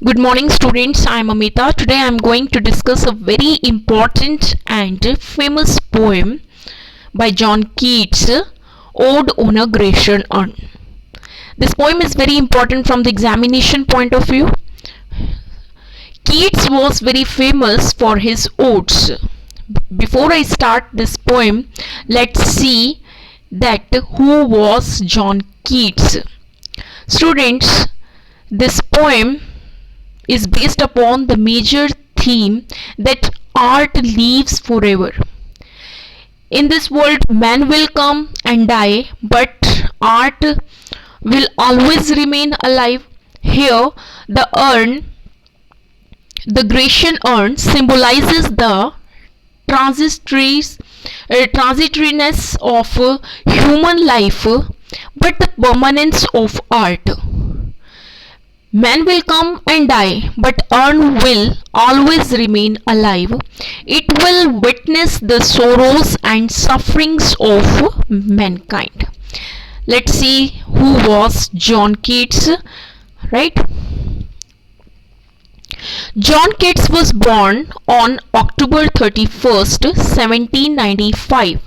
Good morning students, I am Amita. Today I am going to discuss a very important and famous poem by John Keats, Ode on a Grecian Urn. This poem is very important from the examination point of view. Keats was very famous for his odes. Before I start this poem, let's see that who was John Keats. Students, this poem is based upon the major theme that art lives forever. In this world, man will come and die, but art will always remain alive. Here, the Grecian urn, symbolizes the transitoriness of human life, but the permanence of art. Man will come and die, but urn will always remain alive. It will witness the sorrows and sufferings of mankind. Let's see who was John Keats, right? John Keats was born on October 31st, 1795.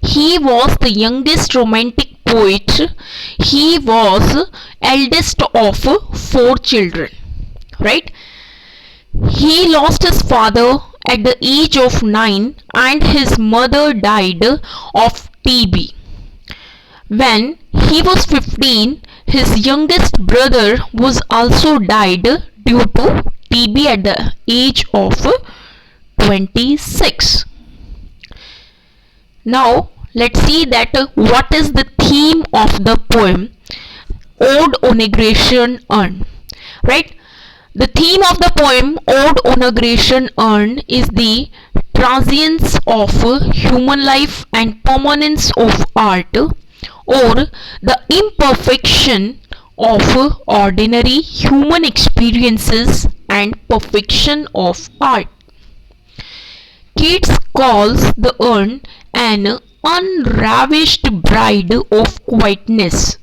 He was the youngest romantic poet. He was eldest of 4 children, right? He lost his father at the age of 9 and his mother died of TB. When he was 15, his youngest brother was also died due to TB at the age of 26. Now let's see that what is the theme of the poem Ode on a Grecian Urn, right? The theme of the poem Ode on a Grecian Urn is the transience of human life and permanence of art, or the imperfection of ordinary human experiences and perfection of art. Keats calls the urn an unravished bride of quietness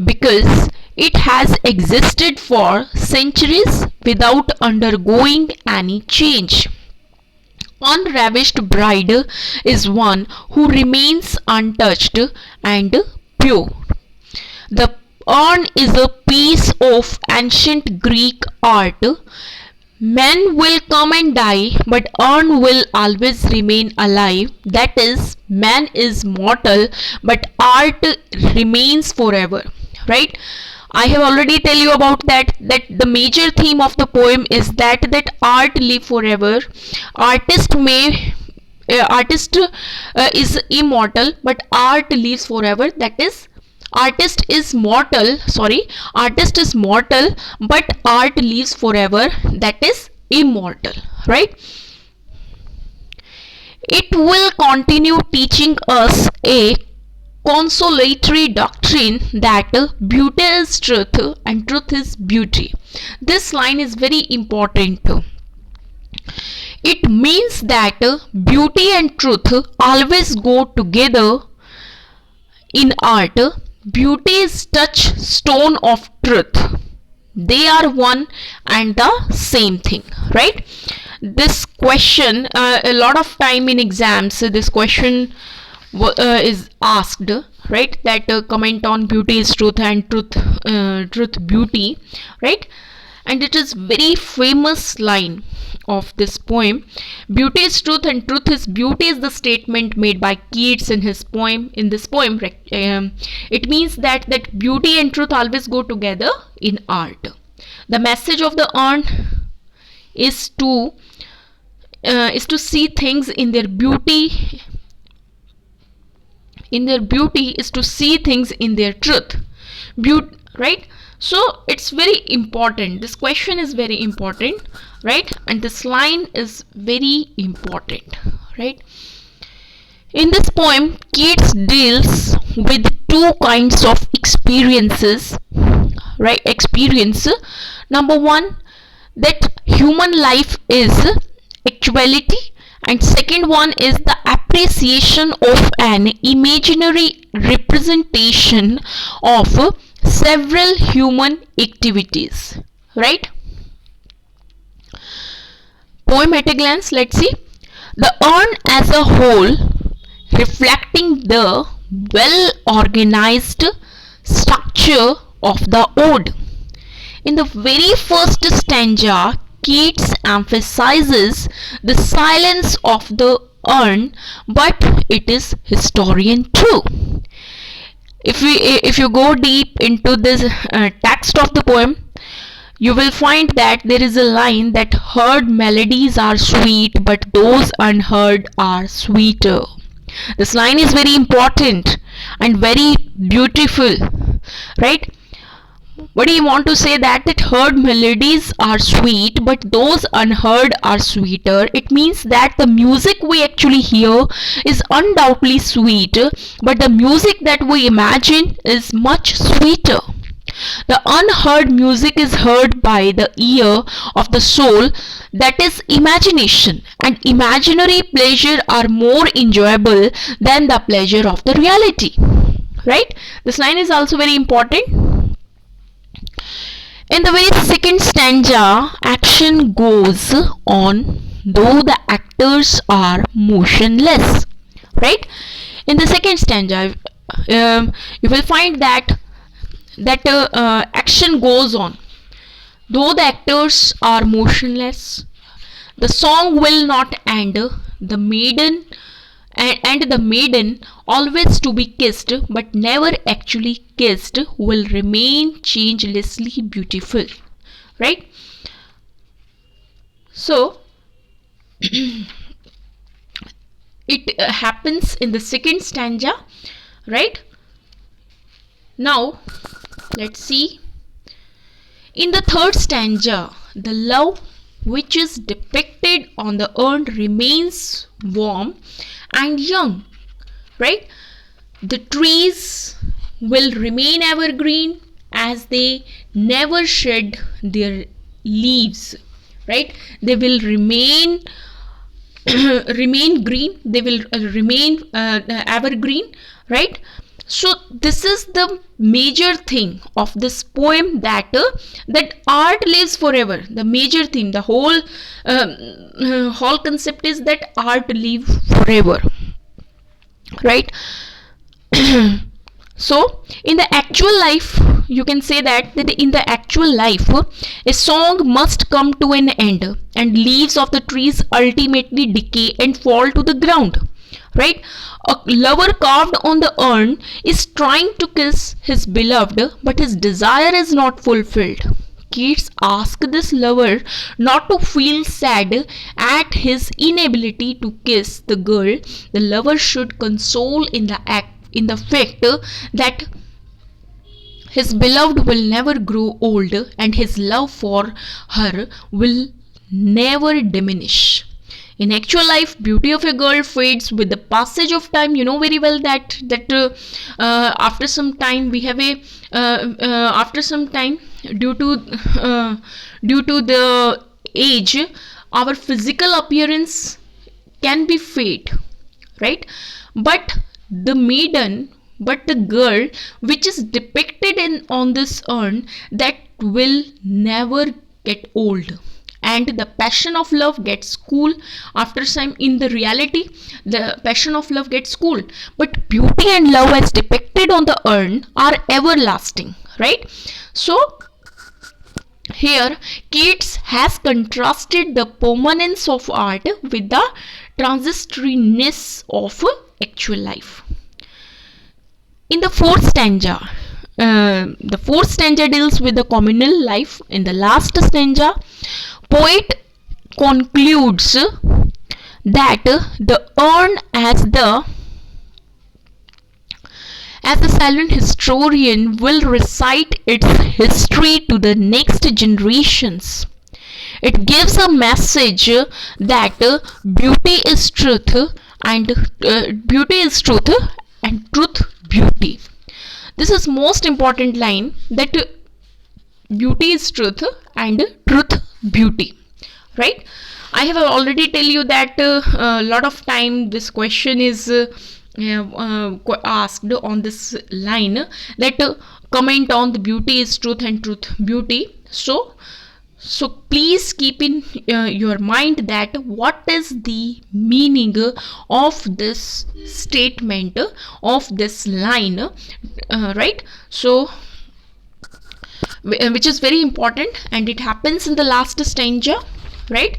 because it has existed for centuries without undergoing any change. Unravished bride is one who remains untouched and pure. The urn is a piece of ancient Greek art. Men will come and die, but urn will always remain alive. That is, man is mortal, but art remains forever. Right? I have already tell you about that the major theme of the poem is that art live forever. Artist is immortal, but art lives forever. That is, artist is mortal, but art lives forever. That is immortal, right? It will continue teaching us a consolatory doctrine that beauty is truth and truth is beauty. This line is very important. It means that beauty and truth always go together in art. Beauty is touchstone of truth. They are one and the same thing, right? This question, a lot of time in exams, this question is asked, right? That comment on beauty is truth and truth beauty, right? And it is very famous line of this poem. Beauty is truth and truth is beauty is the statement made by Keats in his poem. In this poem, it means that beauty and truth always go together in art. The message of the urn is to see things in their beauty. In their beauty is to see things in their truth. Right? So it's very important. This question is very important, right? And this line is very important, right? In this poem, Keats deals with 2 kinds of experiences, right? Experience. Number 1, that human life is actuality, and second one is the appreciation of an imaginary representation of several human activities, right? poem at a glance. Let's see. The urn as a whole, reflecting the well organized structure of the ode. In the very first stanza, Keats emphasizes the silence of the urn, but it is historian too. If you go deep into this text of the poem, you will find that there is a line that heard melodies are sweet, but those unheard are sweeter. This line is very important and very beautiful, right? What do you want to say? That heard melodies are sweet, but those unheard are sweeter. It means that the music we actually hear is undoubtedly sweet, but the music that we imagine is much sweeter. The unheard music is heard by the ear of the soul, that is imagination, and imaginary pleasure are more enjoyable than the pleasure of the reality. Right? This line is also very important. In the very second stanza, action goes on though the actors are motionless. Right? In the second stanza, you will find that action goes on though the actors are motionless. The song will not end. The maiden and the maiden, always to be kissed but never actually kissed, will remain changelessly beautiful. Right? So it happens in the second stanza. Right? Now let's see. In the third stanza, the love which is depicted on the urn remains warm and young. Right? The trees will remain evergreen as they never shed their leaves. Right? They will remain green. They will remain evergreen. Right? So this is the major thing of this poem, that art lives forever. The major theme, the whole concept is that art lives forever. Right? So in the actual life, you can say that in the actual life, a song must come to an end, and leaves of the trees ultimately decay and fall to the ground. Right? A lover carved on the urn is trying to kiss his beloved, but his desire is not fulfilled. Keats asks this lover not to feel sad at his inability to kiss the girl. The lover should console in the fact that his beloved will never grow old and his love for her will never diminish. In actual life, beauty of a girl fades with the passage of time. You know very well that after some time we have a after some time, due to the age, our physical appearance can be fade. Right? But the girl which is depicted on this urn, that will never get old, and the passion of love gets cool after some. In the reality, the passion of love gets cool, but beauty and love as depicted on the urn are everlasting. Right? So here Keats has contrasted the permanence of art with the transitoriness of actual life. In the fourth stanza, deals with the communal life. In the last stanza, poet concludes that the urn as the silent historian will recite its history to the next generations. It gives a message that beauty is truth and truth beauty. This is most important line, that beauty is truth and truth beauty. Right? I have already tell you that a lot of time this question is asked on this line, that comment on the beauty is truth and truth beauty. So So please keep in your mind that what is the meaning of this statement, of this line, right? So which is very important, and it happens in the last stanza, right?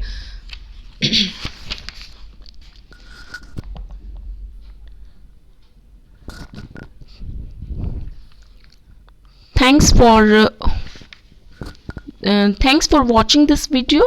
Thanks for watching this video.